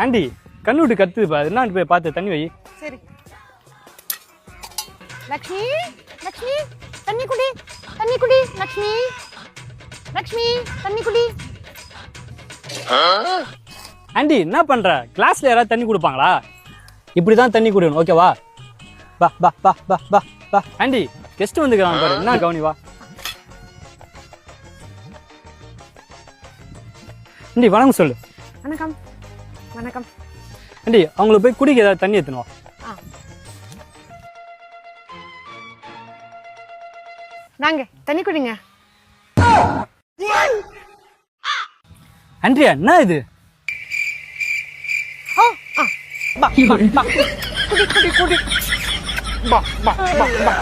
Aunty கண்ணு விட்டு கத்துதுப்பா, என்ன போய் பார்த்து தண்ணி வை. சரி. லக்ஷ்மி லக்ஷ்மி தண்ணி குடி, தண்ணி குடி. லக்ஷ்மி லக்ஷ்மி தண்ணி குடி. ஆண்டி என்ன பண்ற? கிளாஸ்ல யாராவது தண்ணி கொடுப்பாங்களா? இப்படிதான் தண்ணி குடிக்கணும், ஓகேவா? பா பா பா பா பா பா. ஆண்டி கெஸ்ட் வந்துக்கிறான் பாரு, என்ன கவனி வா. ஆண்டி வணக்கம் சொல்லு. வணக்கம் வணக்கம். ஆண்டி அவங்களுக்கு போய் குடிக்க ஏதாவது தண்ணி எடுத்துன்னு வா. நாங்க தண்ணி குடிங்க. ஆண்ட்ரியா என்ன இது? பா பா குடி குடி குடி. பா பா பா பா.